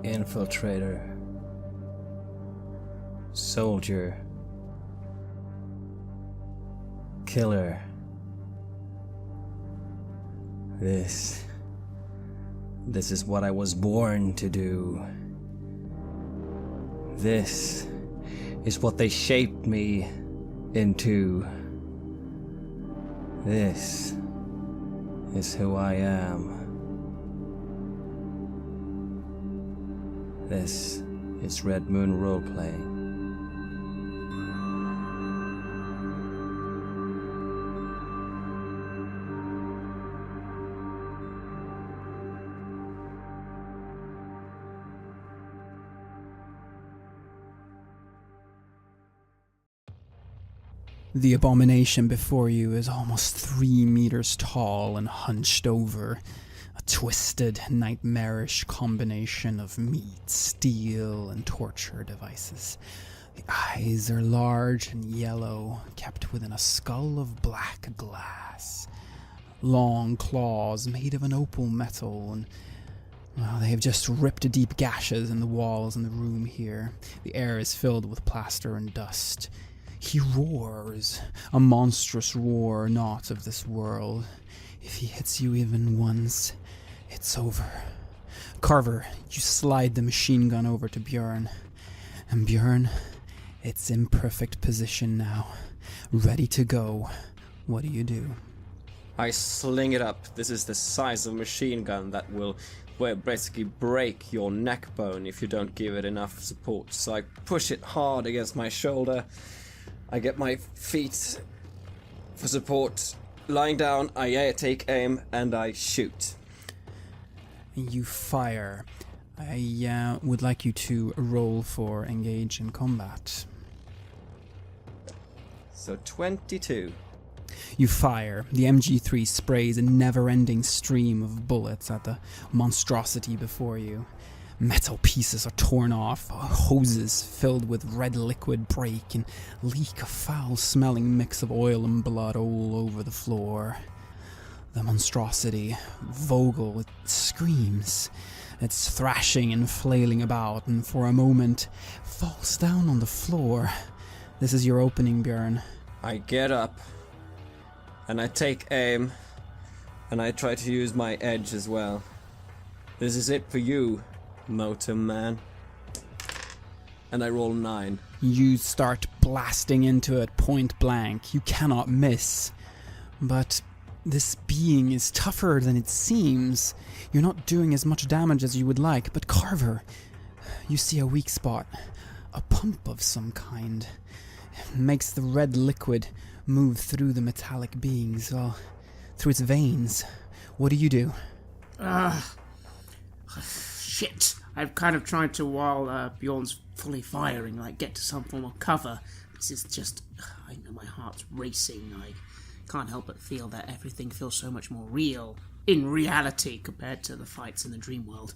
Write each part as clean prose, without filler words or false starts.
Infiltrator. Soldier. Killer. This is what I was born to do. This is what they shaped me into. This is who I am. This is Red Moon Roleplaying. The abomination before you is almost 3 meters tall and hunched over, a twisted, nightmarish combination of meat, steel, and torture devices. The eyes are large and yellow, kept within a skull of black glass. Long claws made of an opal metal, and well, they have just ripped deep gashes in the walls in the room here. The air is filled with plaster and dust. He roars, a monstrous roar not of this world. If he hits you even once, it's over. Carver, you slide the machine gun over to Björn. And Björn, it's in perfect position now, ready to go. What do? I sling it up. This is the size of a machine gun that will basically break your neck bone if you don't give it enough support. So I push it hard against my shoulder. I get my feet for support. Lying down, I take aim and I shoot. You fire. I would like you to roll for engage in combat. So 22. You fire. The MG3 sprays a never-ending stream of bullets at the monstrosity before you. Metal pieces are torn off, hoses filled with red liquid break and leak a foul-smelling mix of oil and blood all over the floor. The monstrosity, Vogel, it screams. It's thrashing and flailing about, and for a moment falls down on the floor. This is your opening, Björn. I get up, and I take aim, and I try to use my edge as well. This is it for you, Motor Man. And I roll 9. You start blasting into it point blank. You cannot miss. But this being is tougher than it seems. You're not doing as much damage as you would like, but Carver, you see a weak spot. A pump of some kind. It makes the red liquid move through the metallic beings, well, through its veins. What do? Shit. I've kind of tried to, while Bjorn's fully firing, get to some form of cover. This is just, I know my heart's racing. I can't help but feel that everything feels so much more real in reality compared to the fights in the dream world.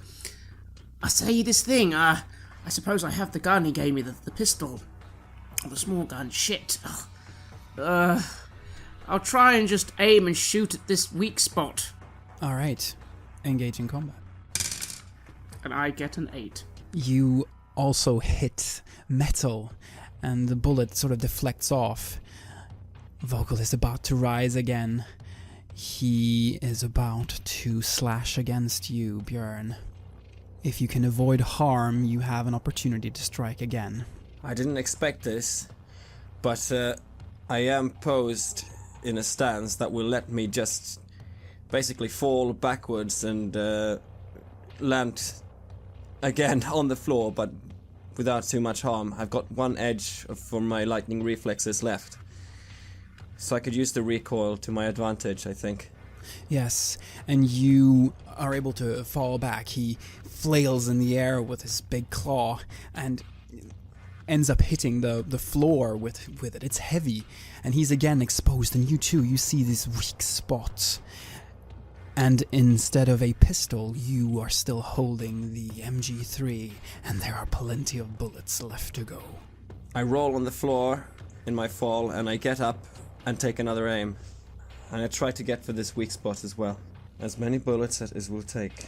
I say this thing, I suppose I have the gun he gave me, the pistol. Or the small gun, shit. I'll try and just aim and shoot at this weak spot. Alright, engage in combat. And I get an 8. You also hit metal, and the bullet sort of deflects off. Vogel is about to rise again. He is about to slash against you, Björn. If you can avoid harm, you have an opportunity to strike again. I didn't expect this, but I am posed in a stance that will let me just basically fall backwards and land again on the floor, but without too much harm. I've got one edge for my lightning reflexes left, so I could use the recoil to my advantage, I think. Yes, and you are able to fall back. He flails in the air with his big claw and ends up hitting the floor with it. It's heavy, and he's again exposed, and you too, you see these weak spots. And instead of a pistol, you are still holding the MG3, and there are plenty of bullets left to go. I roll on the floor in my fall, and I get up and take another aim. And I try to get for this weak spot as well. As many bullets as it will take.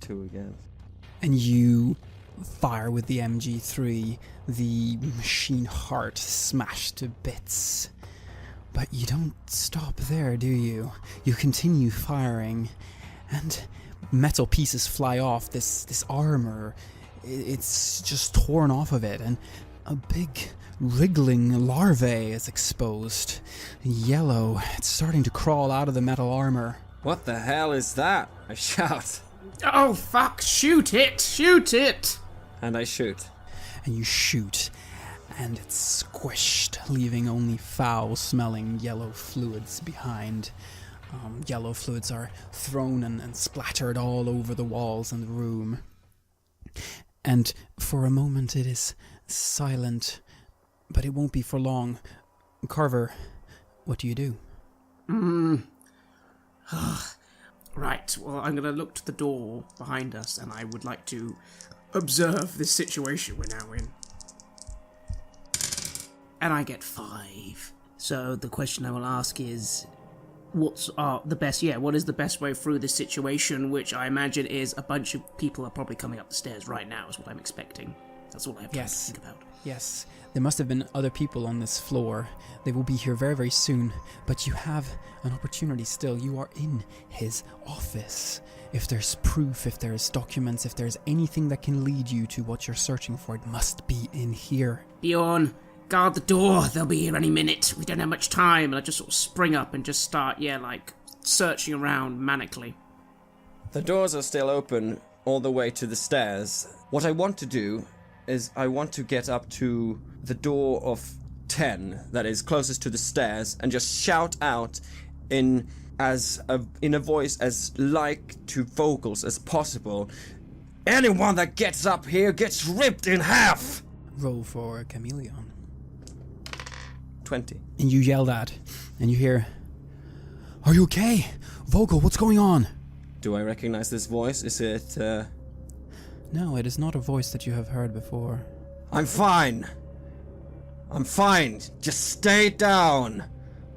2 again. And you fire with the MG3, the machine heart smashed to bits. But you don't stop there, do you? You continue firing, and metal pieces fly off. This armor, it's just torn off of it, and a big wriggling larvae is exposed. Yellow, it's starting to crawl out of the metal armor. What the hell is that? I shout. Oh, fuck, shoot it! Shoot it! And I shoot. And you shoot, and it's squished, leaving only foul-smelling yellow fluids behind. Yellow fluids are thrown and splattered all over the walls in the room. And for a moment it is silent, but it won't be for long. Carver, what do you do? Right, well, I'm going to look to the door behind us, and I would like to observe this situation we're now in. And I get 5. So the question I will ask is, what is the best way through this situation, which I imagine is a bunch of people are probably coming up the stairs right now, is what I'm expecting. That's all I have time to think about. Yes, there must have been other people on this floor. They will be here very, very soon, but you have an opportunity still. You are in his office. If there's proof, if there's documents, if there's anything that can lead you to what you're searching for, it must be in here. Bjorn, guard the door. They'll be here any minute. We don't have much time. And I just sort of spring up and just start, searching around manically. The doors are still open all the way to the stairs. What I want to do is I want to get up to the door of 10 that is closest to the stairs and just shout out in a voice as like to vocals as possible. Anyone that gets up here gets ripped in half! Roll for a chameleon. 20. And you yell that, and you hear, "Are you okay? Vogel, what's going on?" Do I recognize this voice? Is it, No, it is not a voice that you have heard before. I'm fine. I'm fine. Just stay down.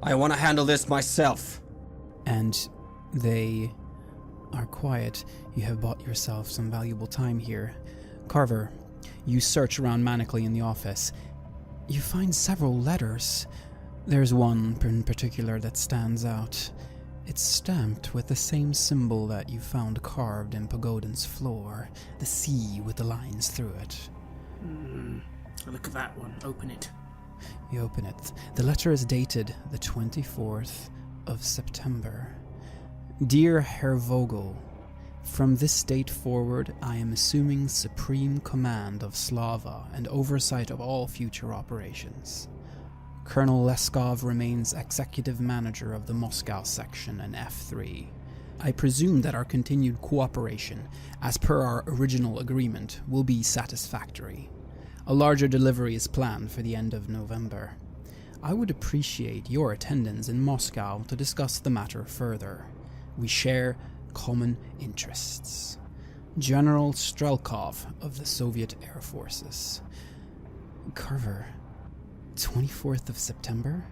I want to handle this myself. And they are quiet. You have bought yourself some valuable time here. Carver, you search around manically in the office. You find several letters. There's one in particular that stands out. It's stamped with the same symbol that you found carved in Pagodan's floor, the C with the lines through it. Look at that one. Open it. You open it. The letter is dated the 24th of September. Dear Herr Vogel, from this date forward, I am assuming supreme command of Slava and oversight of all future operations. Colonel Leskov remains executive manager of the Moscow section and F3. I presume that our continued cooperation, as per our original agreement, will be satisfactory. A larger delivery is planned for the end of November. I would appreciate your attendance in Moscow to discuss the matter further. We share common interests. General Strelkov of the Soviet Air Forces. Carver, 24th of September?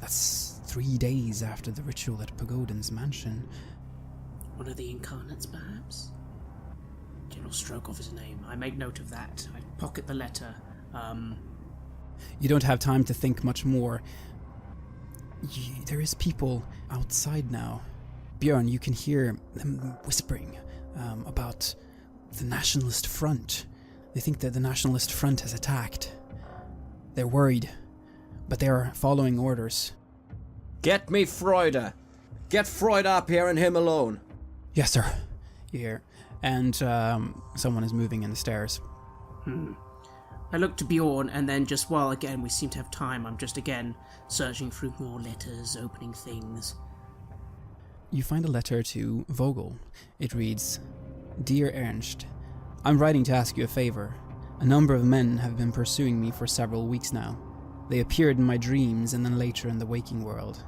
That's 3 days after the ritual at Pagodan's mansion. One of the incarnates, perhaps? General Strelkov is his name. I make note of that. I pocket the letter. You don't have time to think much more. There is people outside now. Bjorn, you can hear them whispering about the Nationalist Front. They think that the Nationalist Front has attacked. They're worried, but they are following orders. Get me Freude. Get Freud up here and him alone. Yes, sir. You hear. And someone is moving in the stairs. I look to Bjorn, and then just while, again, we seem to have time, I'm just, again, searching through more letters, opening things. You find a letter to Vogel. It reads, Dear Ernst, I'm writing to ask you a favor. A number of men have been pursuing me for several weeks now. They appeared in my dreams and then later in the waking world.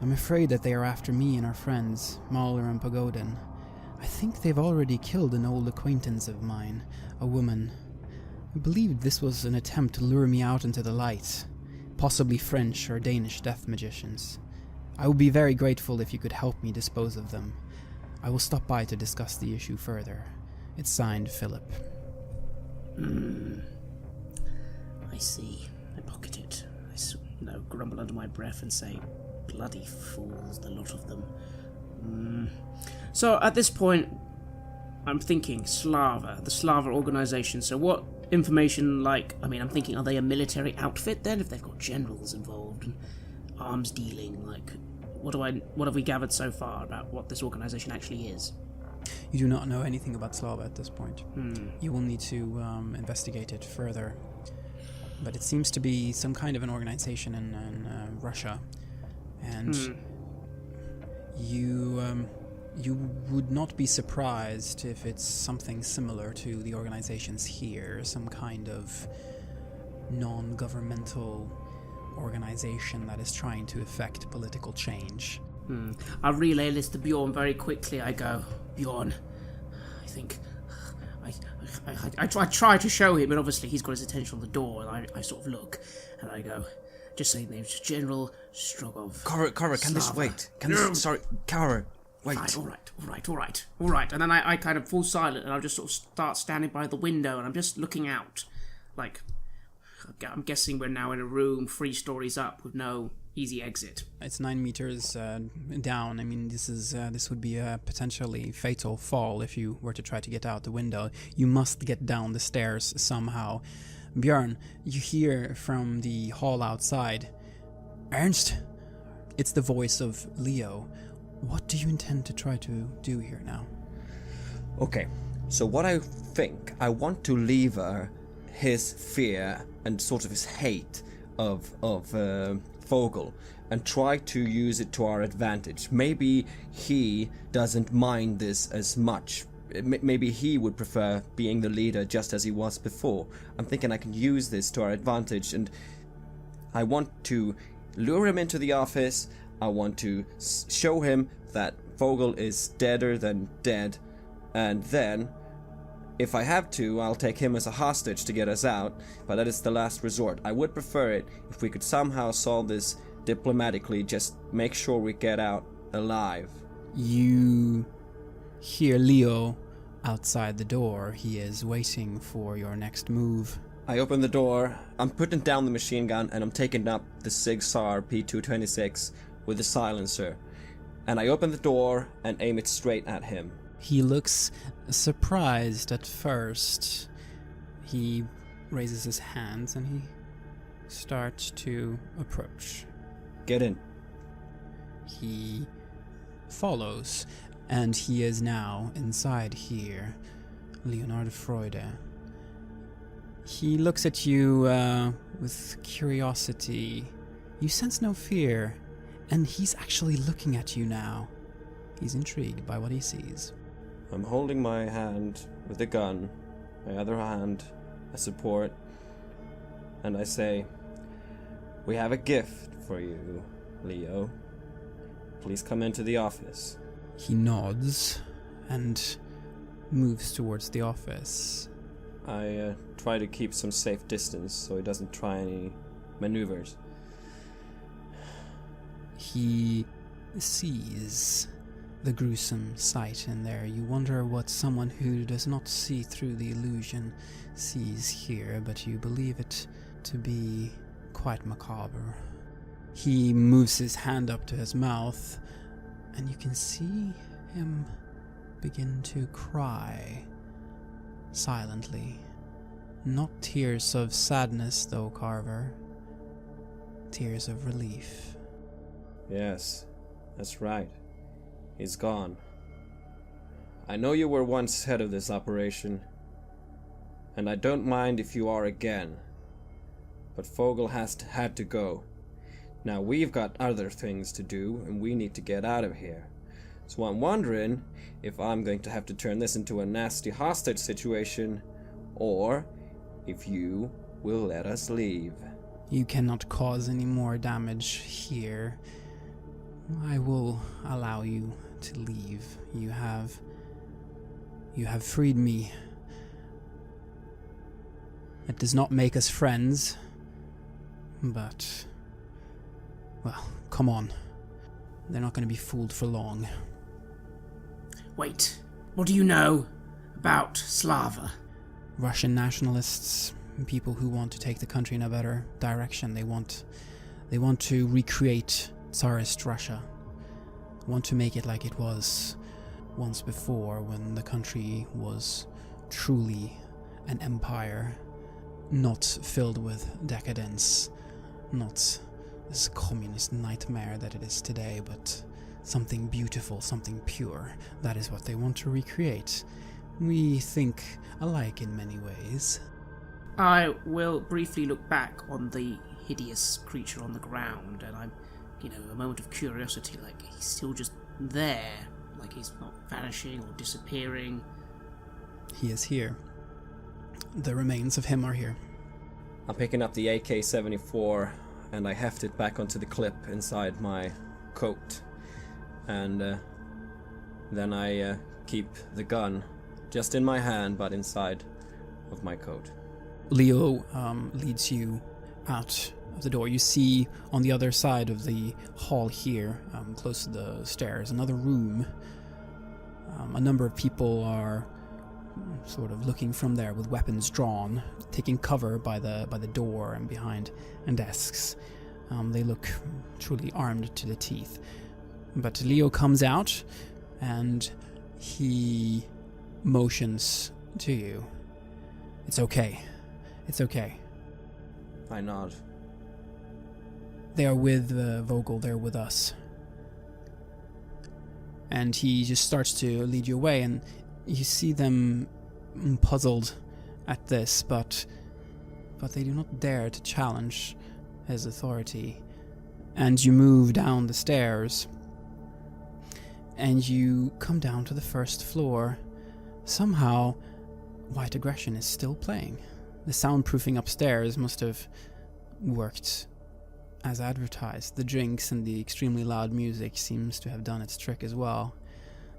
I'm afraid that they are after me and our friends, Mahler and Pagodin. I think they've already killed an old acquaintance of mine, a woman. I believe this was an attempt to lure me out into the light, possibly French or Danish death magicians. I would be very grateful if you could help me dispose of them. I will stop by to discuss the issue further. It's signed Philip. I see. I pocket it. I grumble under my breath and say, bloody fools, the lot of them. So at this point, I'm thinking Slava, the Slava organization. So what information, I'm thinking, are they a military outfit then? If they've got generals involved and arms dealing, what have we gathered so far about what this organization actually is? You do not know anything about Slava at this point. You will need to investigate it further. But it seems to be some kind of an organization in Russia. And you would not be surprised if it's something similar to the organizations here, some kind of non-governmental organization that is trying to effect political change. I relay this to Bjorn very quickly. I go, Bjorn, I think... I try to show him, and obviously he's got his attention on the door, and I sort of look, and I go, just say names, General Strogov. Kara, can this wait? Sorry, Kara, wait. All right. And then I kind of fall silent, and I'll just sort of start standing by the window, and I'm just looking out. I'm guessing we're now in a room 3 stories up with no easy exit. It's 9 meters down. I mean, this would be a potentially fatal fall if you were to try to get out the window. You must get down the stairs somehow. Björn, you hear from the hall outside, Ernst? It's the voice of Leo. What do you intend to try to do here now? Okay, so what I think, I want to lever his fear and sort of his hate of Vogel and try to use it to our advantage. Maybe he doesn't mind this as much. Maybe he would prefer being the leader just as he was before. I'm thinking I can use this to our advantage, and I want to lure him into the office. I want to show him that Vogel is deader than dead, and then, if I have to, I'll take him as a hostage to get us out, but that is the last resort. I would prefer it if we could somehow solve this diplomatically, just make sure we get out alive. You hear Leo outside the door. He is waiting for your next move. I open the door, I'm putting down the machine gun, and I'm taking up the Sig Sauer P226 with the silencer. And I open the door and aim it straight at him. He looks surprised at first. He raises his hands and he starts to approach. Get in. He follows, and he is now inside here. Leonard Freude. He looks at you with curiosity. You sense no fear, and he's actually looking at you now. He's intrigued by what he sees. I'm holding my hand with the gun, my other hand as support, and I say, "We have a gift for you, Leo. Please come into the office." He nods and moves towards the office. I try to keep some safe distance so he doesn't try any maneuvers. He sees the gruesome sight in there. You wonder what someone who does not see through the illusion sees here, but you believe it to be quite macabre. He moves his hand up to his mouth, and you can see him begin to cry silently. Not tears of sadness, though, Carver. Tears of relief. Yes, that's right. He's gone. I know you were once head of this operation, and I don't mind if you are again. But Vogel had to go. Now we've got other things to do, and we need to get out of here. So I'm wondering if I'm going to have to turn this into a nasty hostage situation, or if you will let us leave. You cannot cause any more damage here. I will allow you to leave. You have freed me. It does not make us friends, but, well, come on. They're not going to be fooled for long. Wait, what do you know about Slava? Russian nationalists, people who want to take the country in a better direction. They want to recreate Tsarist Russia. Want to make it like it was once before, when the country was truly an empire, not filled with decadence, not this communist nightmare that it is today, but something beautiful, something pure. That is what they want to recreate. We think alike in many ways. I will briefly look back on the hideous creature on the ground, and I'm, a moment of curiosity, like he's still just there, like he's not vanishing or disappearing. He is here. The remains of him are here. I'm picking up the AK-74 and I heft it back onto the clip inside my coat. And then I keep the gun just in my hand, but inside of my coat. Leo leads you out of the door. You see on the other side of the hall here, close to the stairs, another room. A number of people are sort of looking from there with weapons drawn, taking cover by the door and behind and desks. They look truly armed to the teeth. But Leo comes out and he motions to you. It's okay. It's okay. I nod. They are with Vogel, they're with us. And he just starts to lead you away, and you see them puzzled at this, but they do not dare to challenge his authority. And you move down the stairs, and you come down to the first floor. Somehow, White Aggression is still playing. The soundproofing upstairs must have worked as advertised. The drinks and the extremely loud music seems to have done its trick as well.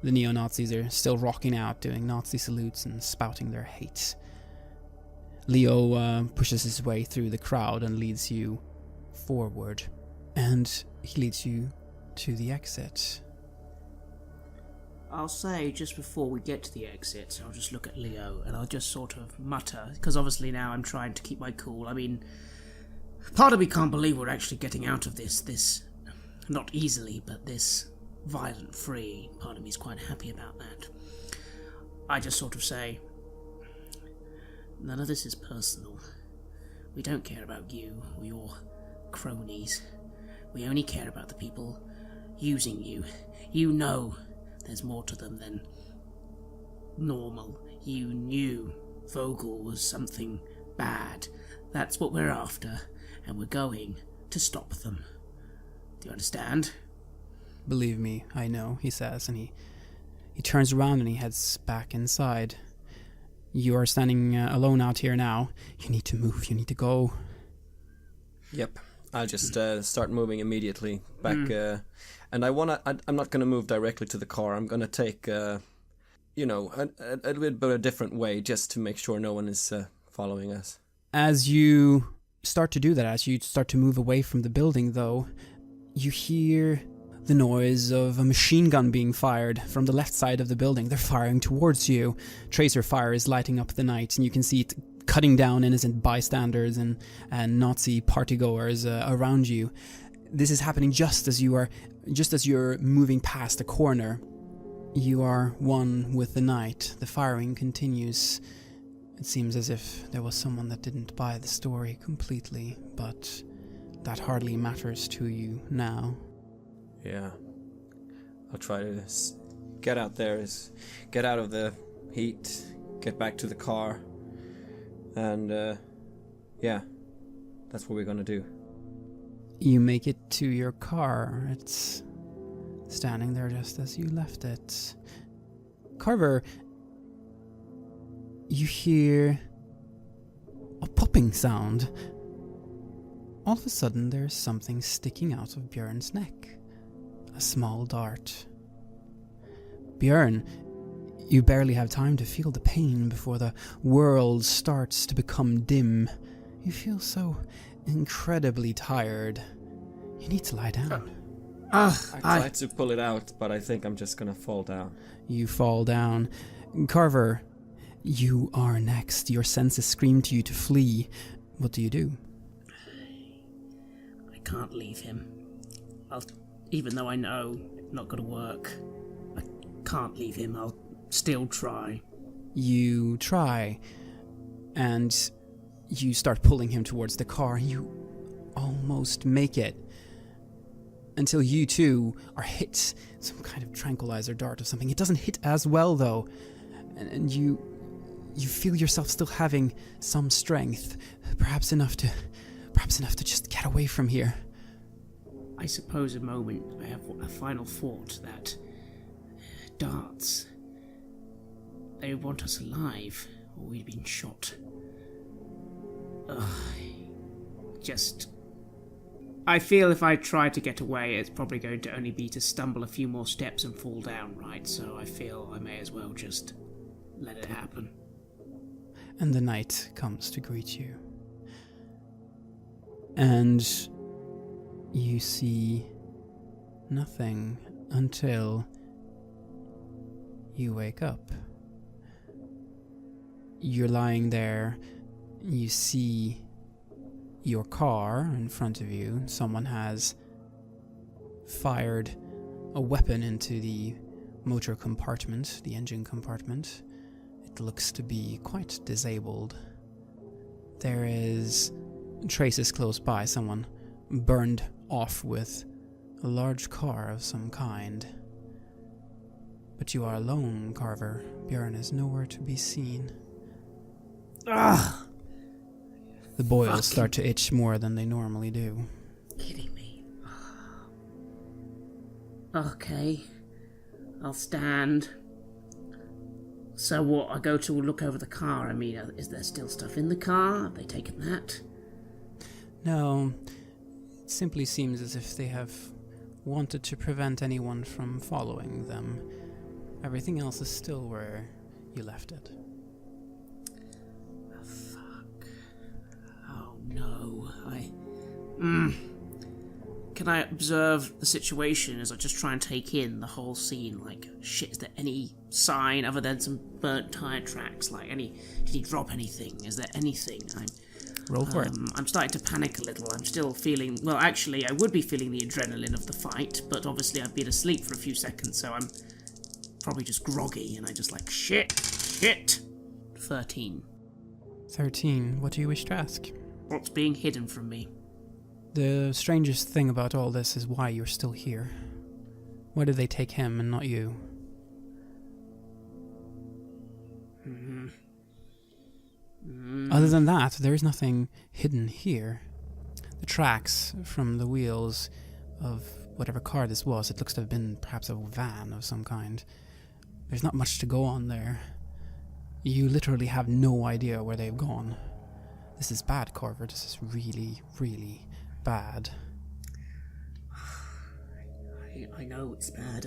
The neo-Nazis are still rocking out, doing Nazi salutes and spouting their hate. Leo pushes his way through the crowd and leads you forward. And he leads you to the exit. I'll say, just before we get to the exit, I'll just look at Leo and I'll just sort of mutter, because obviously now I'm trying to keep my cool. I mean, part of me can't believe we're actually getting out of this, not easily, but this violent free. Part of me is quite happy about that. I just sort of say, none of this is personal. We don't care about you or your cronies. We only care about the people using you. You know there's more to them than normal. You knew Vogel was something bad. That's what we're after, and we're going to stop them. Do you understand? Believe me, I know, he says, and he turns around and he heads back inside. You are standing alone out here now. You need to move, you need to go. Yep, I'll just start moving immediately back. And I'm not going to move directly to the car. I'm going to take, a little bit of a different way just to make sure no one is following us. As you start to do that, as you start to move away from the building, though, you hear the noise of a machine gun being fired from the left side of the building. They're firing towards you. Tracer fire is lighting up the night, and you can see it cutting down innocent bystanders and Nazi partygoers around you. This is happening just as you're moving past a corner. You are one with the night. The firing continues. It seems as if there was someone that didn't buy the story completely, but that hardly matters to you now. Yeah. I'll try to get out there, get out of the heat, get back to the car, and that's what we're gonna do. You make it to your car. It's standing there just as you left it. Carver, you hear a popping sound. All of a sudden, there's something sticking out of Björn's neck. A small dart. Björn, you barely have time to feel the pain before the world starts to become dim. You feel so incredibly tired. You need to lie down. I tried to pull it out, but I think I'm just gonna fall down. You fall down. Carver, you are next. Your senses scream to you to flee. What do you do? I can't leave him. Even though I know it's not going to work, I can't leave him. I'll still try. You try, and you start pulling him towards the car. You almost make it, until you too are hit. Some kind of tranquilizer dart or something. It doesn't hit as well though, and you feel yourself still having some strength, perhaps enough to just get away from here. I suppose a moment I have a final thought that darts, they want us alive, or we'd been shot. I feel if I try to get away, it's probably going to only be to stumble a few more steps and fall down, right? So I feel I may as well just let it happen. And the night comes to greet you. And you see nothing until you wake up. You're lying there. You see your car in front of you. Someone has fired a weapon into the motor compartment, the engine compartment. It looks to be quite disabled. There is traces close by. Someone burned off with a large car of some kind. But you are alone, Carver. Björn is nowhere to be seen. Ugh! The boils start to itch more than they normally do. Kidding me. Okay. I'll stand. So what, I go to look over the car. I mean, is there still stuff in the car? Have they taken that? No. It simply seems as if they have wanted to prevent anyone from following them. Everything else is still where you left it. Oh, fuck. Oh, no. Can I observe the situation as I just try and take in the whole scene? Like, shit, is there any sign other than some burnt tire tracks? Like, did he drop anything? Is there anything? Roll for it. I'm starting to panic a little. I'm still feeling... Well, actually, I would be feeling the adrenaline of the fight, but obviously I've been asleep for a few seconds, so I'm probably just groggy, and I just like, shit. 13. 13. What do you wish to ask? What's being hidden from me? The strangest thing about all this is why you're still here. Why did they take him and not you? Other than that, there is nothing hidden here. The tracks from the wheels of whatever car this was, it looks to have been perhaps a van of some kind. There's not much to go on there. You literally have no idea where they've gone. This is bad, Carver. This is really, really bad. I know it's bad.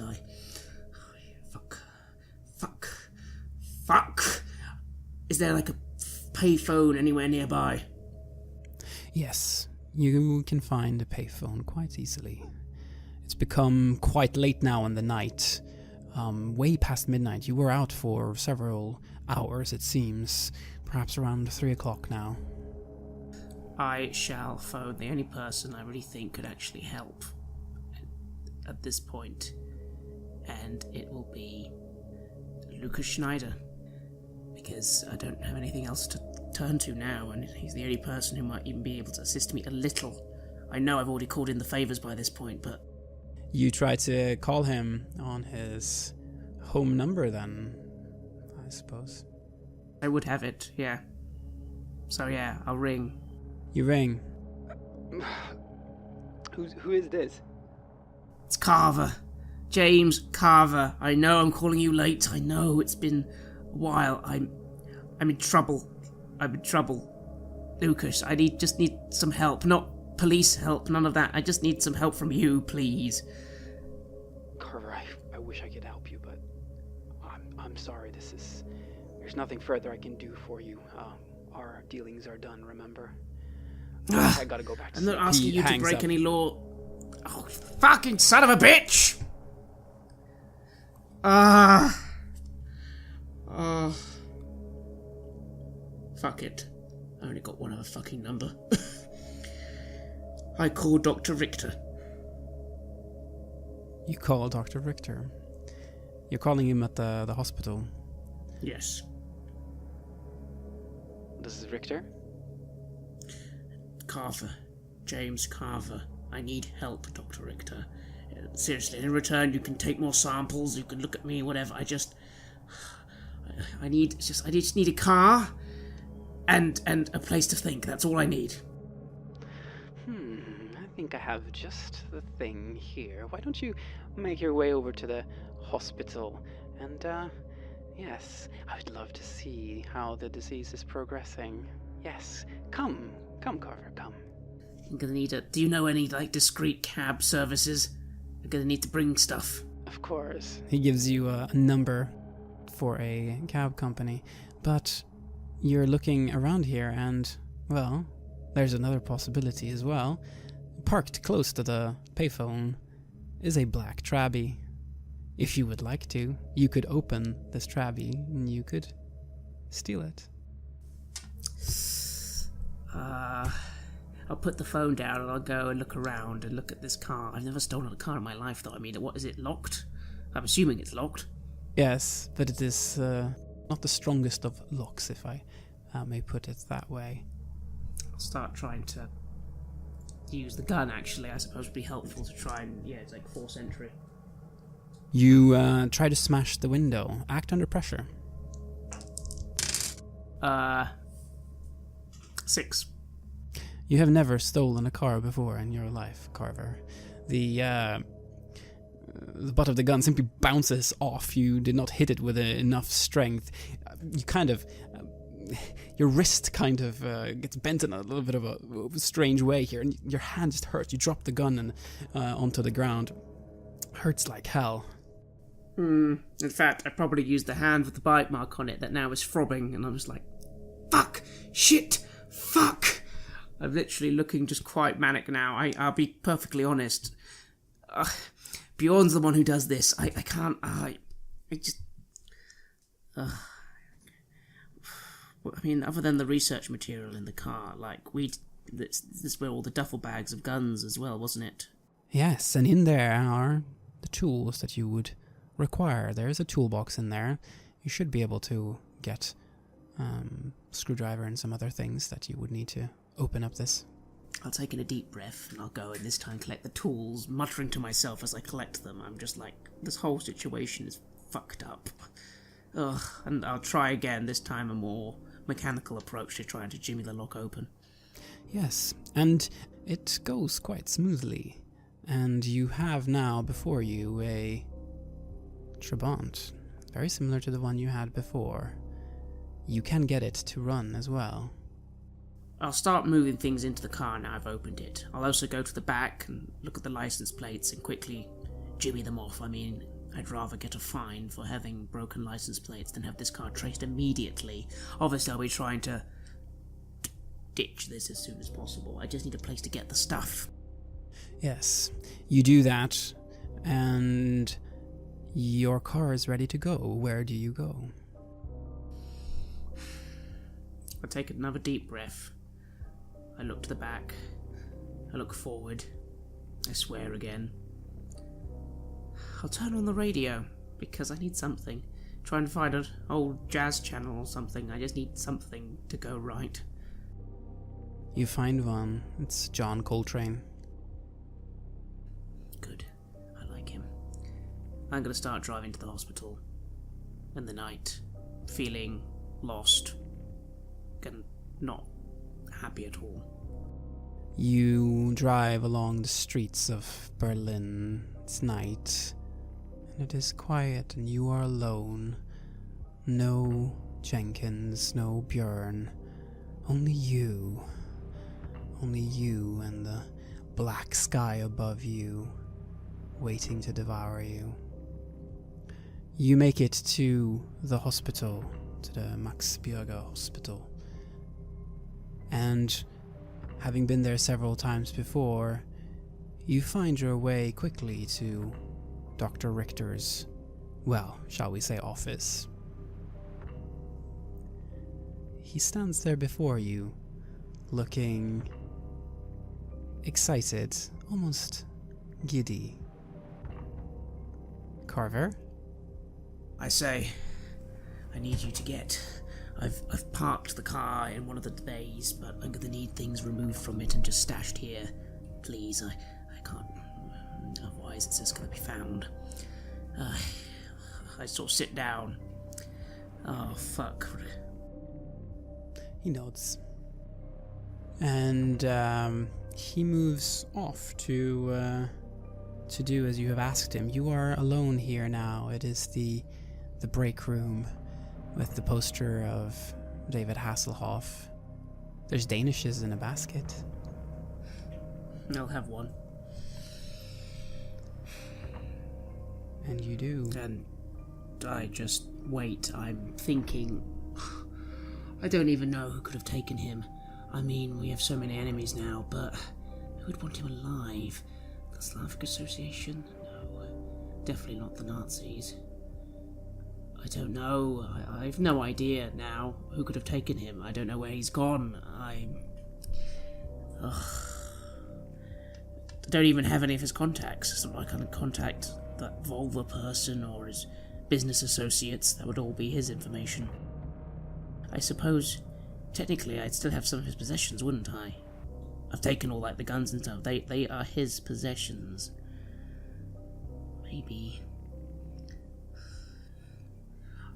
Fuck. Is there like a payphone anywhere nearby? Yes, you can find a payphone quite easily. It's become quite late now in the night. Way past midnight. You were out for several hours, it seems. Perhaps around 3 o'clock now. I shall phone the only person I really think could actually help at this point, and it will be Lucas Schneider, because I don't have anything else to turn to now, and he's the only person who might even be able to assist me a little. I know I've already called in the favours by this point, but... You try to call him on his home number then, I suppose. I would have it, yeah. So yeah, I'll ring. You ring. Who is this? It's Carver. James Carver. I know I'm calling you late. I know it's been a while. I'm in trouble. Lucas, I just need some help. Not police help, none of that. I just need some help from you, please. Carver, I wish I could help you, but I'm sorry. There's nothing further I can do for you. Our dealings are done, remember? I gotta go back to I'm not sleep. asking you to break any law. Oh, fucking son of a bitch! Fuck it. I only got one other fucking number. I call Dr. Richter. You call Dr. Richter. You're calling him at the hospital. Yes. This is Richter? Carver. James Carver. I need help, Dr. Richter. Seriously, in return you can take more samples, you can look at me, whatever. I just need a car and a place to think. That's all I need. I think I have just the thing here. Why don't you make your way over to the hospital? And, yes, I would love to see how the disease is progressing. Yes, come, Carver, come. I'm gonna need do you know any, discreet cab services? I'm gonna need to bring stuff. Of course. He gives you a number for a cab company, but you're looking around here and, well, there's another possibility as well. Parked close to the payphone is a black Trabi. If you would like to, you could open this Trabi and you could steal it. I'll put the phone down and I'll go and look around and look at this car. I've never stolen a car in my life, though. I mean, what is it, locked? I'm assuming it's locked. Yes, but it is not the strongest of locks, if I may put it that way. I'll start trying to use the gun, actually. I suppose would be helpful to try and, it's like force entry. You try to smash the window. Act under pressure. 6. You have never stolen a car before in your life, Carver. The butt of the gun simply bounces off. You did not hit it with enough strength. You kind of... your wrist kind of gets bent in a little bit of a strange way here, and your hand just hurts. You drop the gun and onto the ground. Hurts like hell. In fact, I probably used the hand with the bite mark on it that now is throbbing, and I was like, fuck! Shit! Fuck! I'm literally looking just quite manic now. I'll be perfectly honest. Bjorn's the one who does this. I can't... I mean, other than the research material in the car, this were all the duffel bags of guns as well, wasn't it? Yes, and in there are the tools that you would require. There is a toolbox in there. You should be able to get screwdriver and some other things that you would need to open up this. I'll take in a deep breath and I'll go and this time collect the tools, muttering to myself as I collect them. I'm just like, this whole situation is fucked up. Ugh, and I'll try again, this time a more mechanical approach to trying to jimmy the lock open. Yes, and it goes quite smoothly. And you have now before you a Trabant, very similar to the one you had before. You can get it to run as well. I'll start moving things into the car now I've opened it. I'll also go to the back and look at the license plates and quickly jimmy them off. I mean, I'd rather get a fine for having broken license plates than have this car traced immediately. Obviously, I'll be trying to ditch this as soon as possible. I just need a place to get the stuff. Yes, you do that, and your car is ready to go. Where do you go? I take another deep breath. I look to the back. I look forward. I swear again. I'll turn on the radio, because I need something. Try and find an old jazz channel or something. I just need something to go right. You find one. It's John Coltrane. Good. I like him. I'm gonna start driving to the hospital. In the night. Feeling lost. And not happy at all. You drive along the streets of Berlin. It's night. And it is quiet and you are alone. No Jenkins, no Björn. Only you. Only you and the black sky above you, waiting to devour you. You make it to the hospital, to the Max Bürger Hospital. And having been there several times before, you find your way quickly to Dr. Richter's, well, shall we say office. He stands there before you, looking excited, almost giddy. Carver? I say, I need you to get... I've parked the car in one of the bays, but I'm gonna need things removed from it and just stashed here. Please, I can't... Otherwise it's just gonna be found. I sort of sit down. Oh, fuck. He nods. And he moves off to do as you have asked him. You are alone here now. It is the break room with the poster of David Hasselhoff. There's Danishes in a basket. I'll have one. And you do. And I just wait. I'm thinking... I don't even know who could have taken him. I mean, we have so many enemies now, but who would want him alive? The Slavic Association? No, definitely not the Nazis. I don't know. I've no idea now who could have taken him. I don't know where he's gone. I don't even have any of his contacts. So I can't contact that Volva person or his business associates. That would all be his information. I suppose, technically, I'd still have some of his possessions, wouldn't I? I've taken all, like, the guns and stuff. They are his possessions. Maybe...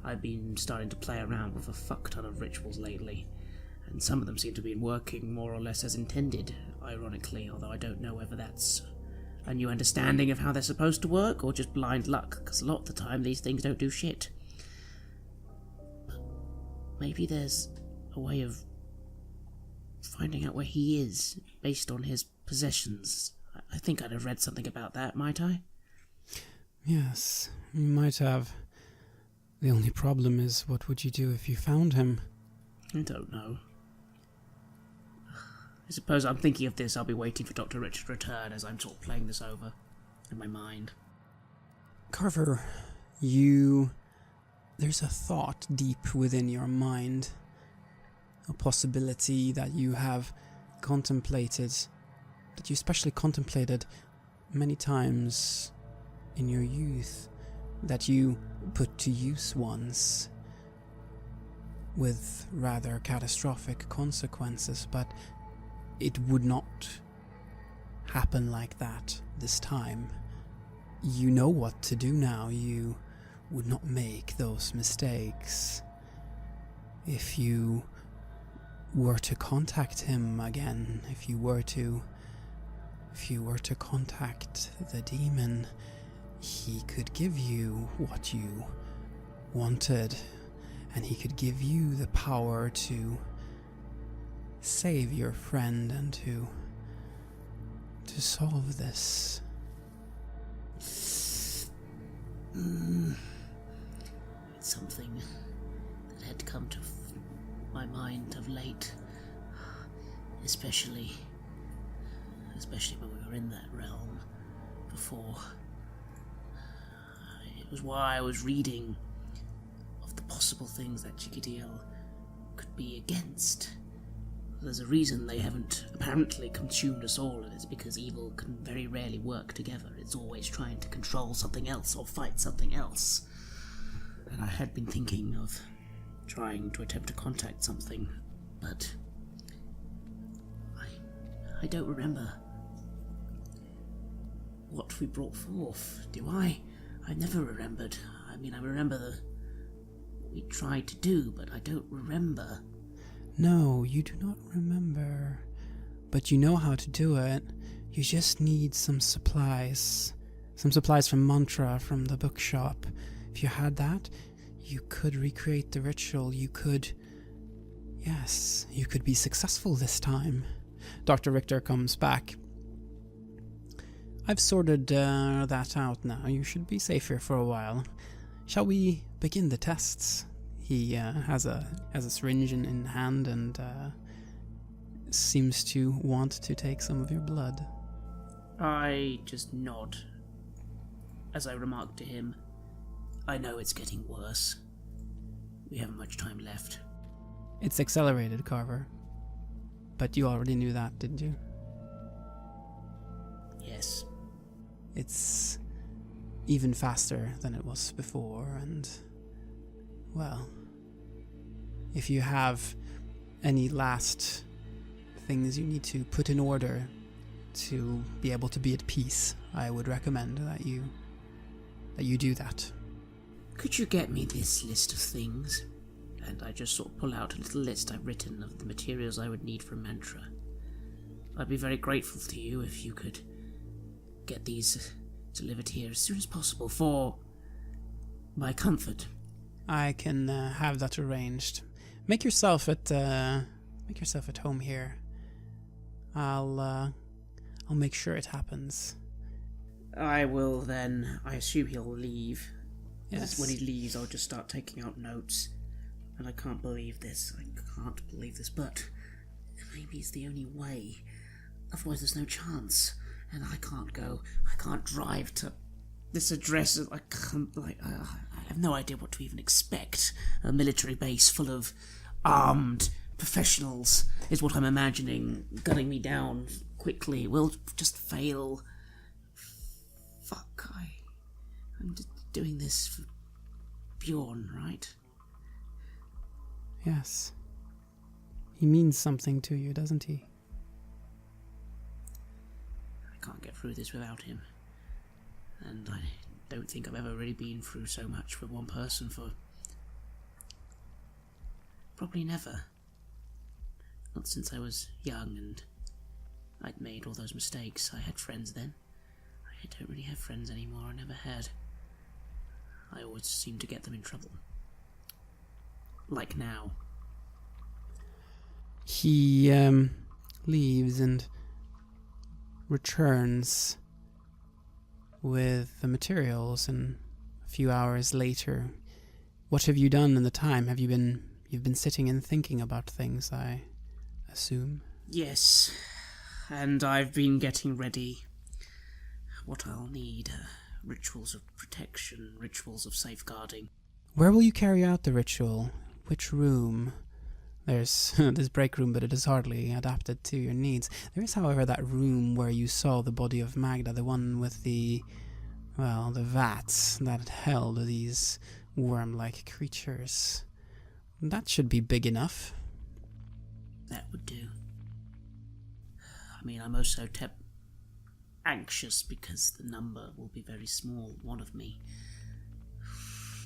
I've been starting to play around with a fuck ton of rituals lately, and some of them seem to be working more or less as intended, ironically, although I don't know whether that's a new understanding of how they're supposed to work, or just blind luck, because a lot of the time these things don't do shit. But maybe there's a way of finding out where he is, based on his possessions. I think I'd have read something about that, might I? Yes, you might have. The only problem is, what would you do if you found him? I don't know. I suppose I'm thinking of this. I'll be waiting for Dr. Richard's return as I'm sort of playing this over in my mind. Carver, there's a thought deep within your mind. A possibility that you have contemplated, that you especially contemplated many times in your youth, that you put to use once with rather catastrophic consequences, but it would not happen like that this time. You know what to do now. You would not make those mistakes. If you were to contact him again, if you were to contact the demon, he could give you what you wanted, and he could give you the power to save your friend and to solve this. It's something that had come to my mind of late, especially when we were in that realm before. It was why I was reading of the possible things that Chikadil could be against. There's a reason they haven't apparently consumed us all, and it's because evil can very rarely work together. It's always trying to control something else or fight something else. And I had been thinking of trying to attempt to contact something, but I don't remember what we brought forth, do I? I never remembered. I mean, I remember what we tried to do, but I don't remember. No, you do not remember. But you know how to do it. You just need some supplies. Some supplies from Mantra, from the bookshop. If you had that, you could recreate the ritual. You could be successful this time. Dr. Richter comes back. I've sorted that out now. You should be safe here for a while. Shall we begin the tests? He has a syringe in hand and seems to want to take some of your blood. I just nod as I remark to him, I know it's getting worse. We haven't much time left. It's accelerated, Carver. But you already knew that, didn't you? Yes. It's even faster than it was before, and, well, if you have any last things you need to put in order to be able to be at peace, I would recommend that you do that. Could you get me this list of things? And I just sort of pull out a little list I've written of the materials I would need for a mantra. I'd be very grateful to you if you could get these delivered here as soon as possible for my comfort. I can have that arranged. Make yourself at home here. I'll make sure it happens. I will then. I assume he'll leave. Yes. When he leaves, I'll just start taking out notes. And I can't believe this. But maybe it's the only way. Otherwise, there's no chance. And I can't go. I can't drive to this address. I have no idea what to even expect. A military base full of armed professionals is what I'm imagining. Gunning me down quickly will just fail. Fuck, I'm just doing this for Bjorn, right? Yes. He means something to you, doesn't he? I can't get through this without him. And I don't think I've ever really been through so much with one person for... probably never. Not since I was young and I'd made all those mistakes. I had friends then. I don't really have friends anymore. I never had. I always seem to get them in trouble. Like now. He leaves and returns with the materials, and a few hours later. What have you done in the time? You've been sitting and thinking about things, I assume? Yes, and I've been getting ready what I'll need. Rituals of protection, rituals of safeguarding. Where will you carry out the ritual? Which room? There's this break room, but it is hardly adapted to your needs. There is, however, that room where you saw the body of Magda, the one with the vats that held these worm-like creatures. That should be big enough. That would do. I mean, I'm also anxious because the number will be very small, one of me.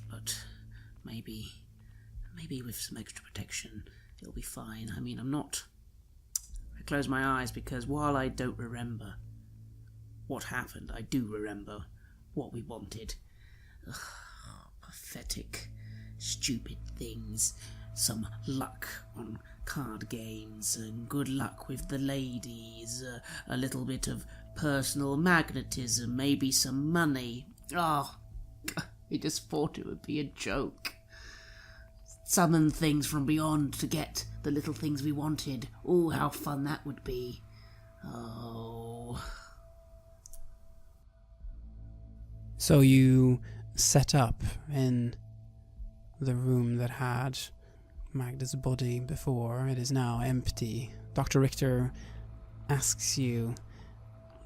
But maybe with some extra protection, it'll be fine. I mean, I close my eyes because while I don't remember what happened, I do remember what we wanted. Ugh, pathetic, stupid things. Some luck on card games, and good luck with the ladies, a little bit of personal magnetism, maybe some money. Oh, we just thought it would be a joke. Summon things from beyond to get the little things we wanted. Oh, how fun that would be. Oh. So you set up in the room that had Magda's body before. It is now empty. Dr. Richter asks you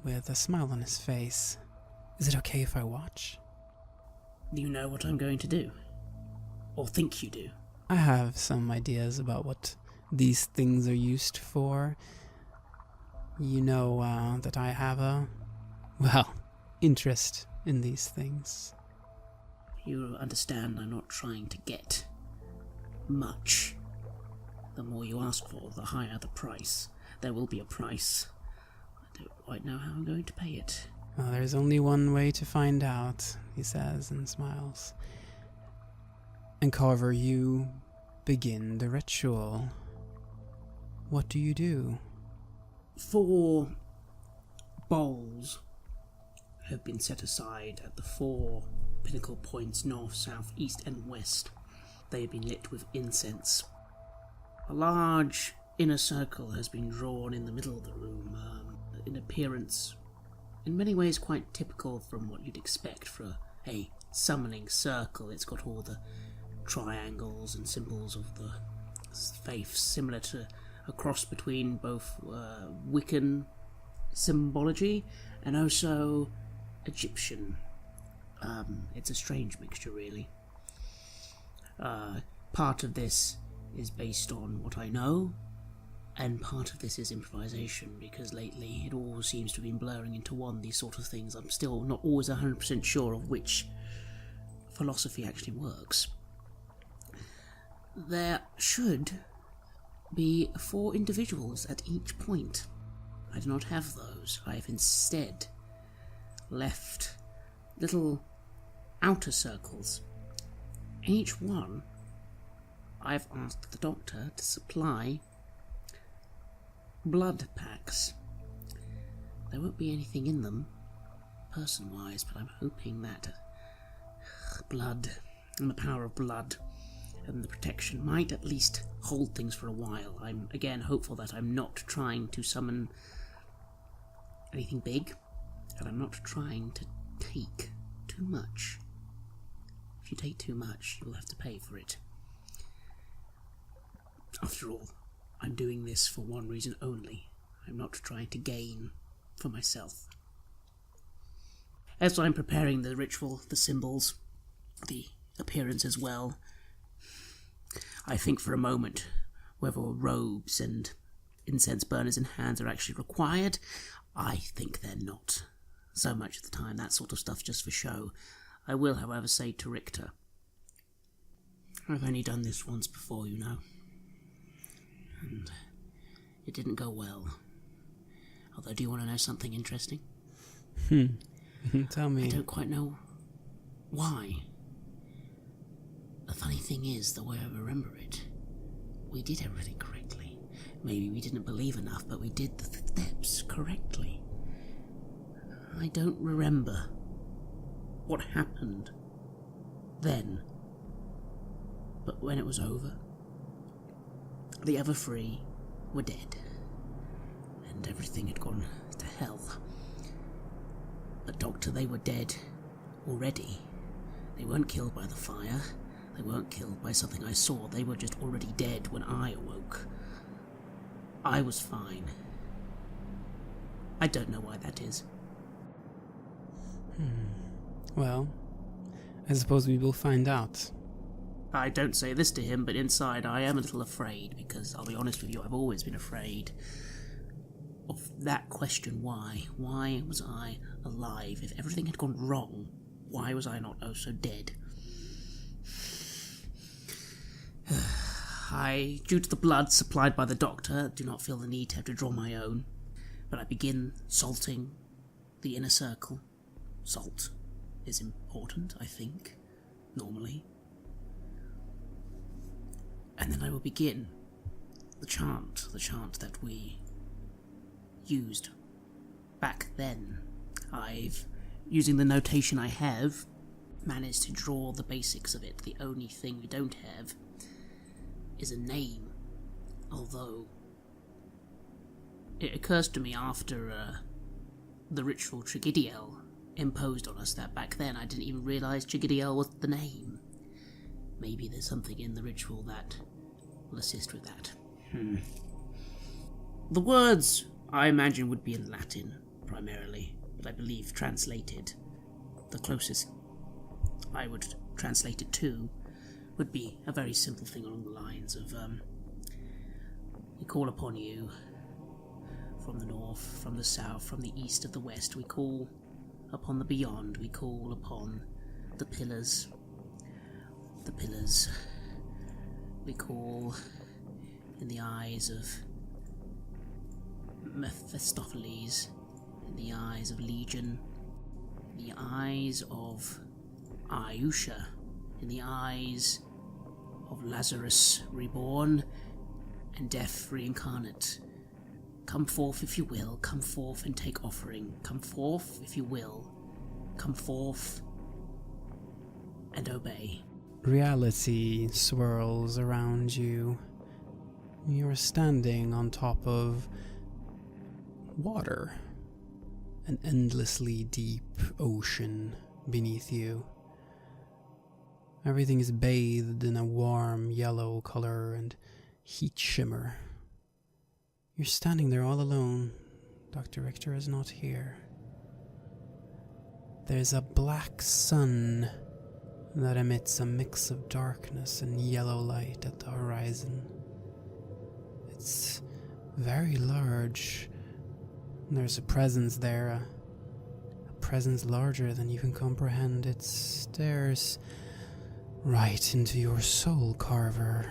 with a smile on his face, "Is it okay if I watch?" You know what I'm going to do? Or think you do? I have some ideas about what these things are used for. You know that I have a, interest in these things. You understand I'm not trying to get much. The more you ask for, the higher the price. There will be a price. I don't quite know how I'm going to pay it. Well, there's only one way to find out, he says and smiles. And Carver, you begin the ritual. What do you do? 4 bowls have been set aside at the 4 pinnacle points north, south, east and west. They have been lit with incense. A large inner circle has been drawn in the middle of the room, in appearance in many ways quite typical from what you'd expect for a summoning circle. It's got all the triangles and symbols of the faith, similar to a cross between both Wiccan symbology and also Egyptian. It's a strange mixture, really. Part of this is based on what I know, and part of this is improvisation, because lately it all seems to have been blurring into one, these sort of things. I'm still not always 100% sure of which philosophy actually works. There should be 4 individuals at each point. I do not have those. I have instead left little outer circles. In each one, I've asked the doctor to supply blood packs. There won't be anything in them, person-wise, but I'm hoping that blood and the power of blood and the protection might at least hold things for a while. I'm again hopeful that I'm not trying to summon anything big, and I'm not trying to take too much. If you take too much, you'll have to pay for it. After all, I'm doing this for one reason only. I'm not trying to gain for myself. As I'm preparing the ritual, the symbols, the appearance as well, I think for a moment whether robes and incense burners in hands are actually required. I think they're not. So much of the time, that sort of stuff just for show. I will, however, say to Richter, I've only done this once before, you know. And it didn't go well. Although, do you want to know something interesting? Tell me. I don't quite know why. The funny thing is, the way I remember it, we did everything correctly. Maybe we didn't believe enough, but we did the steps correctly. I don't remember what happened then. But when it was over, the other 3 were dead, and everything had gone to hell. But Doctor, they were dead already. They weren't killed by the fire. They weren't killed by something I saw. They were just already dead when I awoke. I was fine. I don't know why that is. Well, I suppose we will find out. I don't say this to him, but inside I am a little afraid, because I'll be honest with you, I've always been afraid of that question, why? Why was I alive? If everything had gone wrong, why was I not so dead? I, due to the blood supplied by the doctor, do not feel the need to have to draw my own, but I begin salting the inner circle. Salt is important, I think, normally. And then I will begin the chant that we used back then. Using the notation I have, managed to draw the basics of it. The only thing we don't have is a name, although it occurs to me after the ritual Trigidiel imposed on us that back then I didn't even realise Trigidiel was the name. Maybe there's something in the ritual that will assist with that. The words, I imagine, would be in Latin, primarily, but I believe translated, the closest I would translate it to, would be a very simple thing along the lines of, we call upon you from the north, from the south, from the east of the west. We call upon the beyond. We call upon the pillars. The pillars. We call in the eyes of Mephistopheles, in the eyes of Legion, in the eyes of Ayusha, in the eyes of Lazarus reborn and death reincarnate. Come forth if you will, come forth and take offering. Come forth if you will, come forth and obey. Reality swirls around you. You're standing on top of water. an endlessly deep ocean beneath you. Everything is bathed in a warm yellow color and heat shimmer. You're standing there all alone. Dr. Richter is not here. There's a black sun that emits a mix of darkness and yellow light at the horizon. It's very large. There's a presence there, a presence larger than you can comprehend. It stares right into your soul, Carver.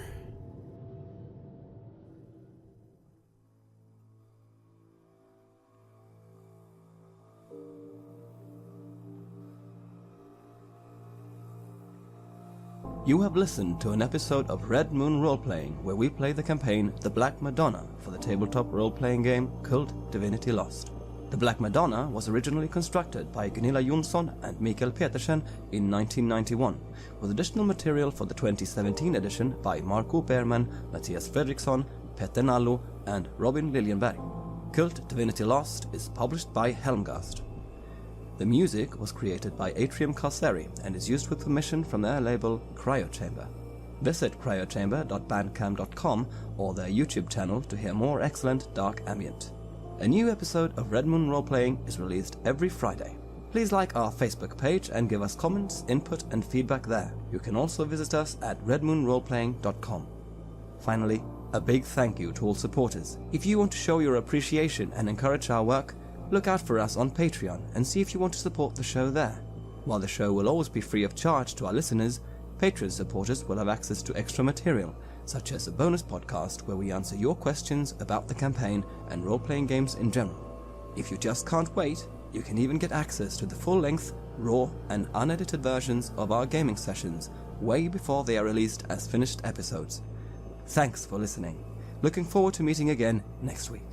You have listened to an episode of Red Moon Roleplaying, where we play the campaign The Black Madonna for the tabletop role-playing game KULT Divinity Lost. The Black Madonna was originally constructed by Gunilla Jonsson and Mikael Petersen in 1991, with additional material for the 2017 edition by Marco Berman, Mattias Fredriksson, Petter Nallo, and Robin Liljenberg. KULT Divinity Lost is published by Helmgast. The music was created by Atrium Carceri and is used with permission from their label Cryochamber. Visit cryochamber.bandcamp.com or their YouTube channel to hear more excellent dark ambient. A new episode of Red Moon Roleplaying is released every Friday. Please like our Facebook page and give us comments, input and feedback there. You can also visit us at redmoonroleplaying.com. Finally, a big thank you to all supporters. If you want to show your appreciation and encourage our work, look out for us on Patreon and see if you want to support the show there. While the show will always be free of charge to our listeners, Patreon supporters will have access to extra material, such as a bonus podcast where we answer your questions about the campaign and role-playing games in general. If you just can't wait, you can even get access to the full-length, raw and unedited versions of our gaming sessions way before they are released as finished episodes. Thanks for listening. Looking forward to meeting again next week.